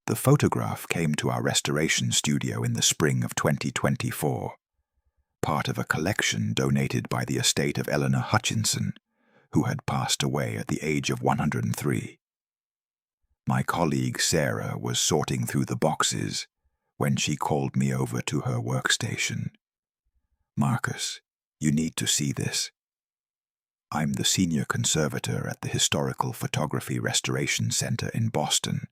The photograph came to our restoration studio in the spring of 2024, part of a collection donated by the estate of Eleanor Hutchinson, who had passed away at the age of 103. My colleague Sarah was sorting through the boxes when she called me over to her workstation. "Marcus, you need to see this. I'm the senior conservator at the Historical Photography Restoration Center in Boston,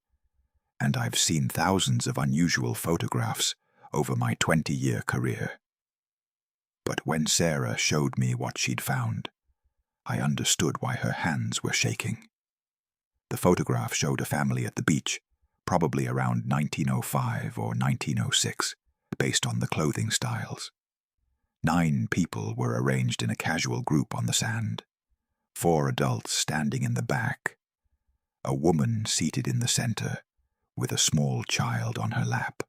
and I've seen thousands of unusual photographs over my 20-year career. But when Sarah showed me what she'd found, I understood why her hands were shaking. The photograph showed a family at the beach, probably around 1905 or 1906, based on the clothing styles. 9 people were arranged in a casual group on the sand, 4 adults standing in the back, a woman seated in the center with a small child on her lap,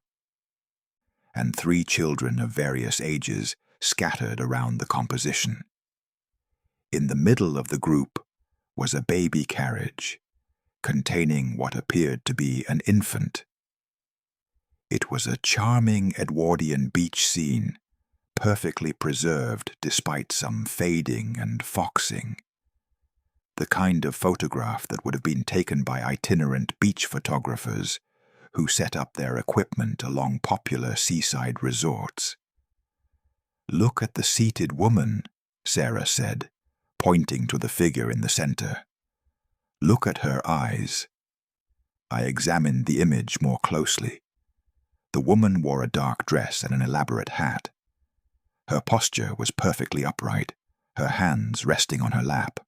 and 3 children of various ages scattered around the composition. In the middle of the group was a baby carriage containing what appeared to be an infant. It was a charming Edwardian beach scene, perfectly preserved despite some fading and foxing. The kind of photograph that would have been taken by itinerant beach photographers who set up their equipment along popular seaside resorts. "Look at the seated woman," Sarah said, pointing to the figure in the center. "Look at her eyes." I examined the image more closely. The woman wore a dark dress and an elaborate hat. Her posture was perfectly upright, her hands resting on her lap.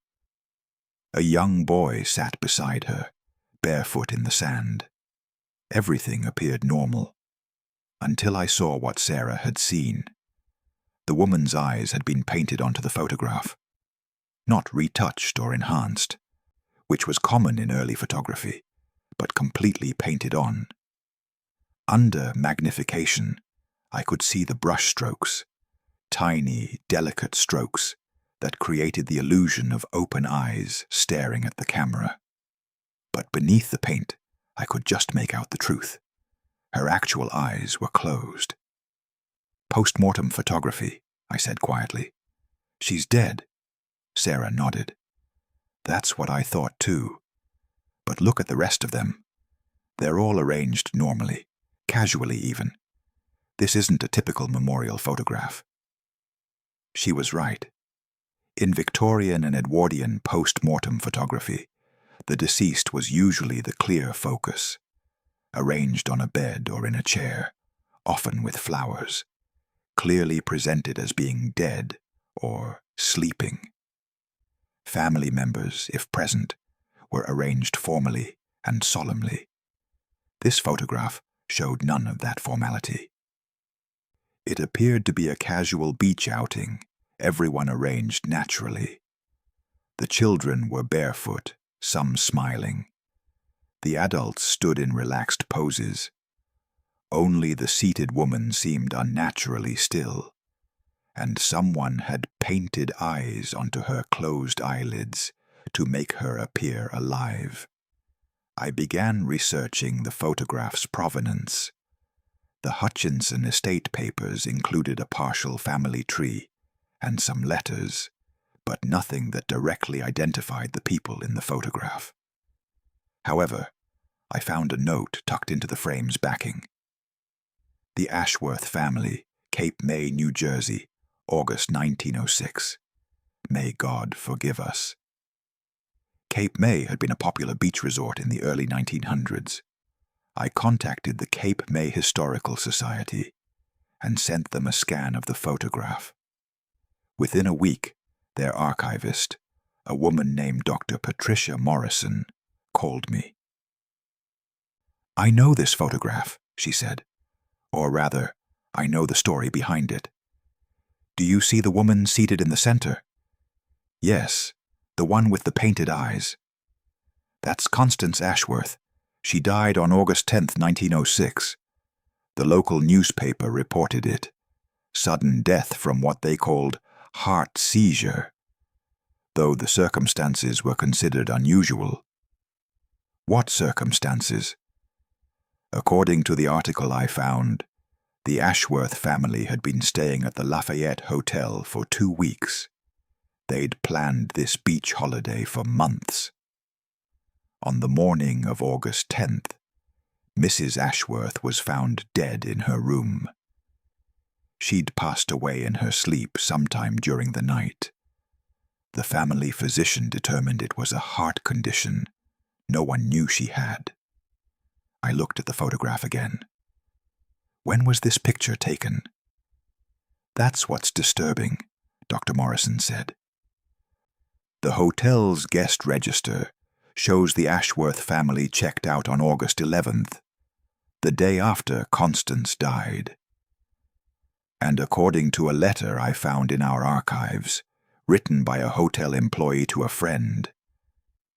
A young boy sat beside her, barefoot in the sand. Everything appeared normal, until I saw what Sarah had seen. The woman's eyes had been painted onto the photograph, not retouched or enhanced, which was common in early photography, but completely painted on. Under magnification, I could see the brush strokes, tiny, delicate strokes that created the illusion of open eyes staring at the camera. But beneath the paint, I could just make out the truth. Her actual eyes were closed. "Post-mortem photography," I said quietly. "She's dead." Sarah nodded. "That's what I thought too. But look at the rest of them. They're all arranged normally, casually even. This isn't a typical memorial photograph." She was right. In Victorian and Edwardian post-mortem photography, the deceased was usually the clear focus, arranged on a bed or in a chair, often with flowers, clearly presented as being dead or sleeping. Family members, if present, were arranged formally and solemnly. This photograph showed none of that formality. It appeared to be a casual beach outing, everyone arranged naturally. The children were barefoot, some smiling. The adults stood in relaxed poses. Only the seated woman seemed unnaturally still, and someone had painted eyes onto her closed eyelids to make her appear alive. I began researching the photograph's provenance. The Hutchinson estate papers included a partial family tree and some letters, but nothing that directly identified the people in the photograph. However, I found a note tucked into the frame's backing. "The Ashworth family, Cape May, New Jersey, August 1906. May God forgive us." Cape May had been a popular beach resort in the early 1900s. I contacted the Cape May Historical Society and sent them a scan of the photograph. Within a week, their archivist, a woman named Dr. Patricia Morrison, called me. "I know this photograph," she said. "Or rather, I know the story behind it. Do you see the woman seated in the center?" "Yes, the one with the painted eyes." "That's Constance Ashworth. She died on August 10th, 1906. The local newspaper reported it. Sudden death from what they called heart seizure, though the circumstances were considered unusual." "What circumstances?" According to the article I found, the Ashworth family had been staying at the Lafayette Hotel for 2 weeks. They'd planned this beach holiday for months. On the morning of August 10th, Mrs. Ashworth was found dead in her room. She'd passed away in her sleep sometime during the night. The family physician determined it was a heart condition no one knew she had. I looked at the photograph again. When was this picture taken? That's what's disturbing, Dr. Morrison said. The hotel's guest register shows the Ashworth family checked out on August 11th, the day after Constance died. And according to a letter I found in our archives, written by a hotel employee to a friend,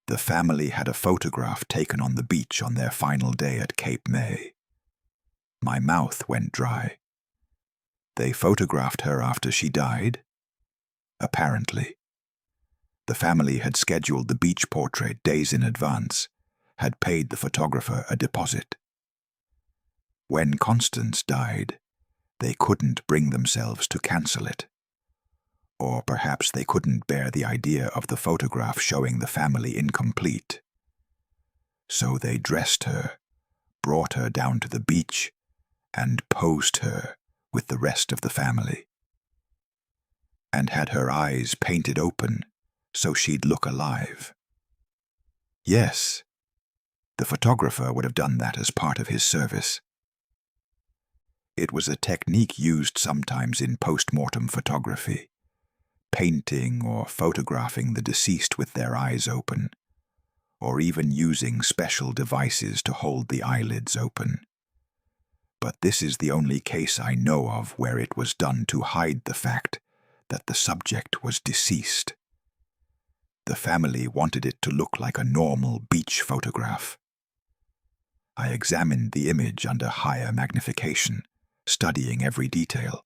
the family had a photograph taken on the beach on their final day at Cape May. My mouth went dry. They photographed her after she died? Apparently. The family had scheduled the beach portrait days in advance, had paid the photographer a deposit. When Constance died, they couldn't bring themselves to cancel it. Or perhaps they couldn't bear the idea of the photograph showing the family incomplete. So they dressed her, brought her down to the beach, and posed her with the rest of the family. And had her eyes painted open so she'd look alive. Yes, the photographer would have done that as part of his service. It was a technique used sometimes in post-mortem photography, painting or photographing the deceased with their eyes open, or even using special devices to hold the eyelids open. But this is the only case I know of where it was done to hide the fact that the subject was deceased. The family wanted it to look like a normal beach photograph. I examined the image under higher magnification, studying every detail.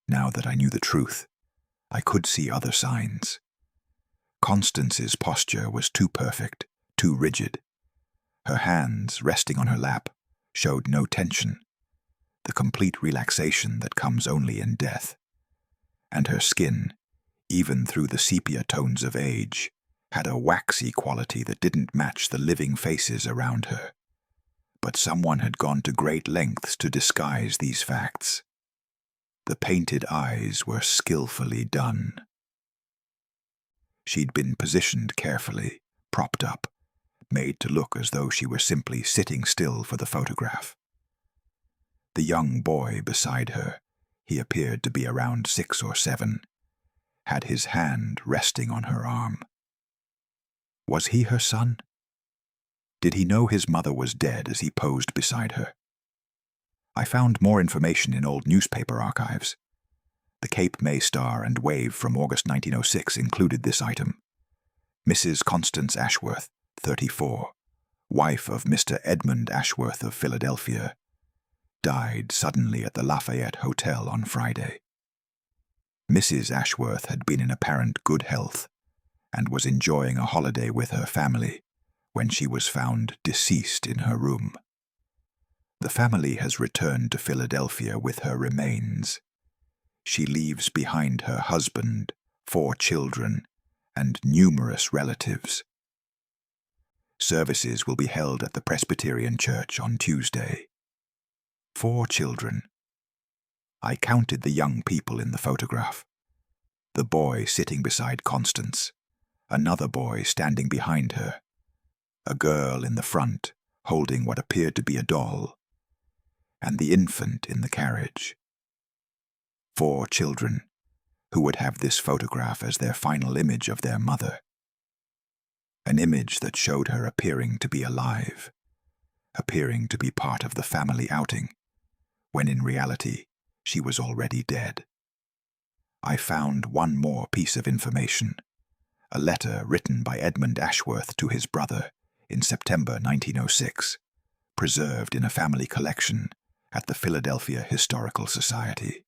Now that I knew the truth, I could see other signs. Constance's posture was too perfect, too rigid. Her hands, resting on her lap, showed no tension, the complete relaxation that comes only in death. And her skin, even through the sepia tones of age, had a waxy quality that didn't match the living faces around her. But someone had gone to great lengths to disguise these facts. The painted eyes were skillfully done. She'd been positioned carefully, propped up, made to look as though she were simply sitting still for the photograph. The young boy beside her, he appeared to be around 6 or 7, had his hand resting on her arm. Was he her son? Did he know his mother was dead as he posed beside her? I found more information in old newspaper archives. The Cape May Star and Wave from August 1906 included this item. Mrs. Constance Ashworth, 34, wife of Mr. Edmund Ashworth of Philadelphia, died suddenly at the Lafayette Hotel on Friday. Mrs. Ashworth had been in apparent good health and was enjoying a holiday with her family when she was found deceased in her room. The family has returned to Philadelphia with her remains. She leaves behind her husband, 4 children, and numerous relatives. Services will be held at the Presbyterian Church on Tuesday. 4 children. I counted the young people in the photograph. The boy sitting beside Constance, another boy standing behind her, a girl in the front holding what appeared to be a doll, and the infant in the carriage. 4 children who would have this photograph as their final image of their mother. An image that showed her appearing to be alive, appearing to be part of the family outing, when in reality she was already dead. I found one more piece of information, a letter written by Edmund Ashworth to his brother in September 1906, preserved in a family collection at the Philadelphia Historical Society.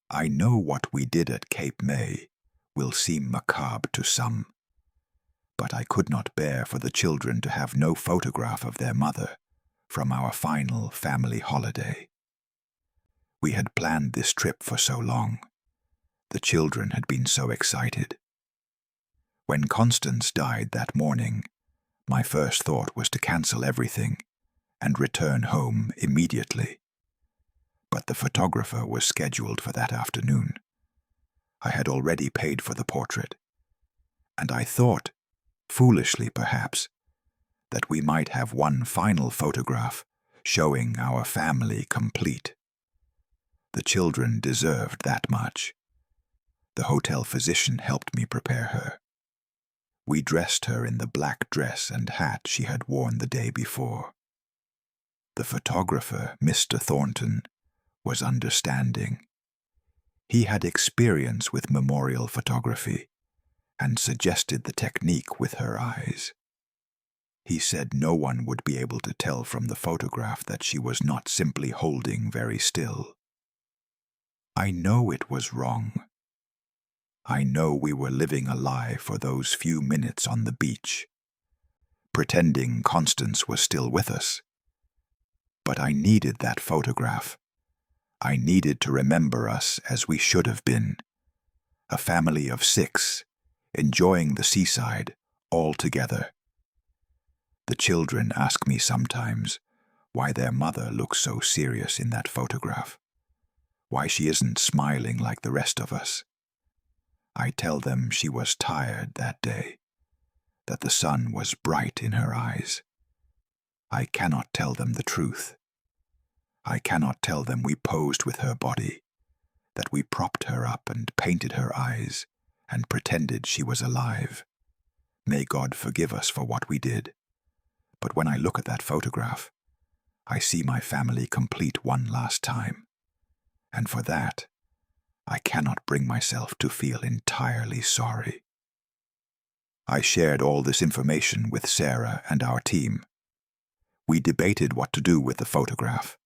I know what we did at Cape May will seem macabre to some, but I could not bear for the children to have no photograph of their mother from our final family holiday. We had planned this trip for so long. The children had been so excited. When Constance died that morning, my first thought was to cancel everything and return home immediately. But the photographer was scheduled for that afternoon. I had already paid for the portrait, and I thought, foolishly perhaps, that we might have one final photograph showing our family complete. The children deserved that much. The hotel physician helped me prepare her. We dressed her in the black dress and hat she had worn the day before. The photographer, Mr. Thornton, was understanding. He had experience with memorial photography and suggested the technique with her eyes. He said no one would be able to tell from the photograph that she was not simply holding very still. I know it was wrong. I know we were living a lie for those few minutes on the beach, pretending Constance was still with us. But I needed that photograph. I needed to remember us as we should have been, a family of 6, enjoying the seaside all together. The children ask me sometimes why their mother looks so serious in that photograph, why she isn't smiling like the rest of us. I tell them she was tired that day, that the sun was bright in her eyes. I cannot tell them the truth. I cannot tell them we posed with her body, that we propped her up and painted her eyes and pretended she was alive. May God forgive us for what we did. But when I look at that photograph, I see my family complete one last time. And for that, I cannot bring myself to feel entirely sorry. I shared all this information with Sarah and our team. We debated what to do with the photograph.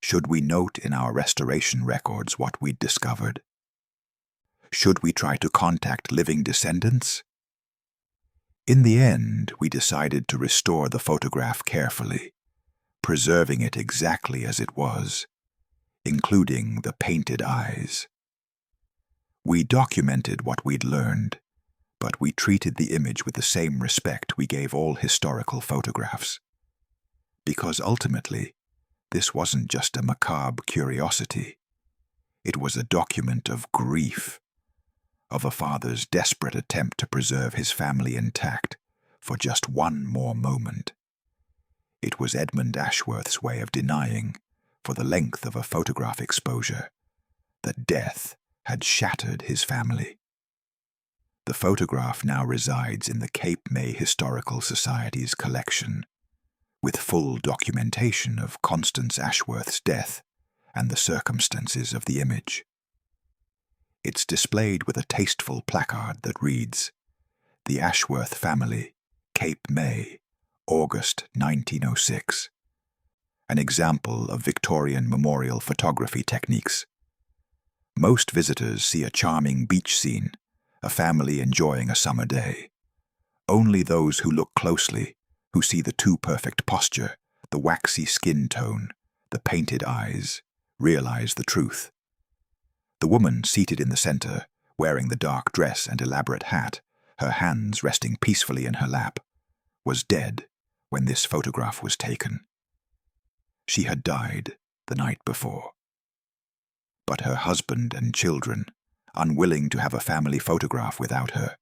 Should we note in our restoration records what we'd discovered? Should we try to contact living descendants? In the end, we decided to restore the photograph carefully, preserving it exactly as it was, including the painted eyes. We documented what we'd learned, but we treated the image with the same respect we gave all historical photographs. Because ultimately, this wasn't just a macabre curiosity. It was a document of grief, of a father's desperate attempt to preserve his family intact for just one more moment. It was Edmund Ashworth's way of denying, for the length of a photograph exposure, that death had shattered his family. The photograph now resides in the Cape May Historical Society's collection, with full documentation of Constance Ashworth's death and the circumstances of the image. It's displayed with a tasteful placard that reads, "The Ashworth Family, Cape May, August 1906." An example of Victorian memorial photography techniques. Most visitors see a charming beach scene, a family enjoying a summer day. Only those who look closely, who see the too perfect posture, the waxy skin tone, the painted eyes, realize the truth. The woman seated in the center, wearing the dark dress and elaborate hat, her hands resting peacefully in her lap, was dead when this photograph was taken. She had died the night before. But her husband and children, unwilling to have a family photograph without her,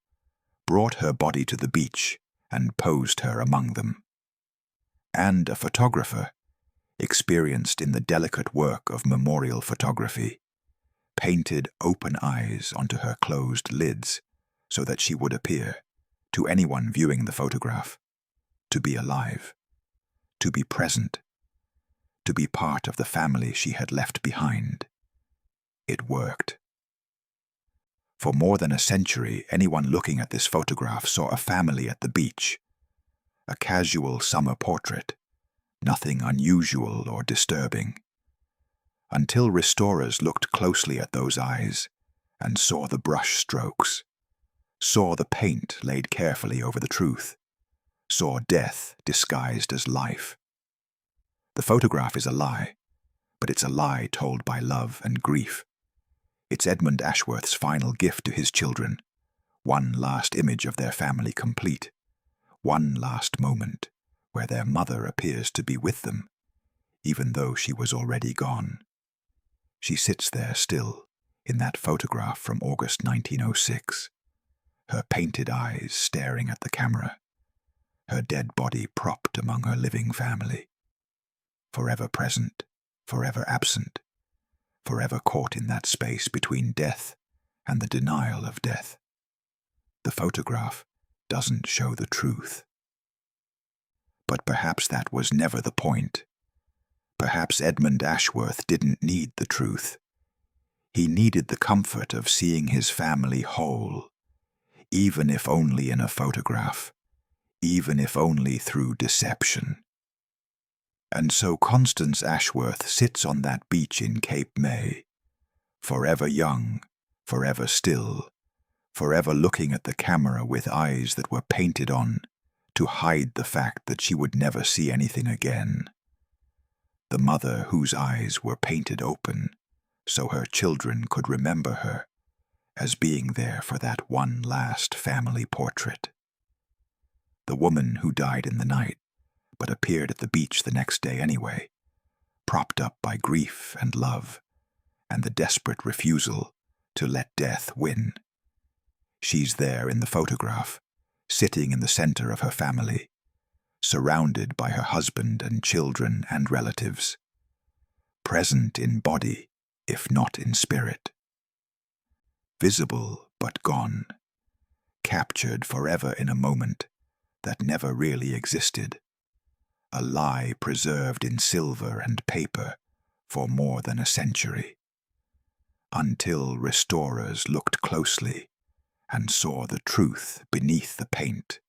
brought her body to the beach and posed her among them. And a photographer, experienced in the delicate work of memorial photography, painted open eyes onto her closed lids so that she would appear, to anyone viewing the photograph, to be alive, to be present, to be part of the family she had left behind. It worked. For more than a century, anyone looking at this photograph saw a family at the beach, a casual summer portrait, nothing unusual or disturbing. Until restorers looked closely at those eyes and saw the brush strokes, saw the paint laid carefully over the truth, saw death disguised as life. The photograph is a lie, but it's a lie told by love and grief. It's Edmund Ashworth's final gift to his children, one last image of their family complete, one last moment where their mother appears to be with them, even though she was already gone. She sits there still, in that photograph from August 1906, her painted eyes staring at the camera, her dead body propped among her living family. Forever present, forever absent, forever caught in that space between death and the denial of death. The photograph doesn't show the truth. But perhaps that was never the point. Perhaps Edmund Ashworth didn't need the truth. He needed the comfort of seeing his family whole, even if only in a photograph, even if only through deception. And so Constance Ashworth sits on that beach in Cape May, forever young, forever still, forever looking at the camera with eyes that were painted on to hide the fact that she would never see anything again. The mother whose eyes were painted open so her children could remember her as being there for that one last family portrait. The woman who died in the night but appeared at the beach the next day anyway, propped up by grief and love and the desperate refusal to let death win. She's there in the photograph, sitting in the center of her family, surrounded by her husband and children and relatives, present in body, if not in spirit. Visible but gone, captured forever in a moment that never really existed, a lie preserved in silver and paper for more than a century, until restorers looked closely and saw the truth beneath the paint.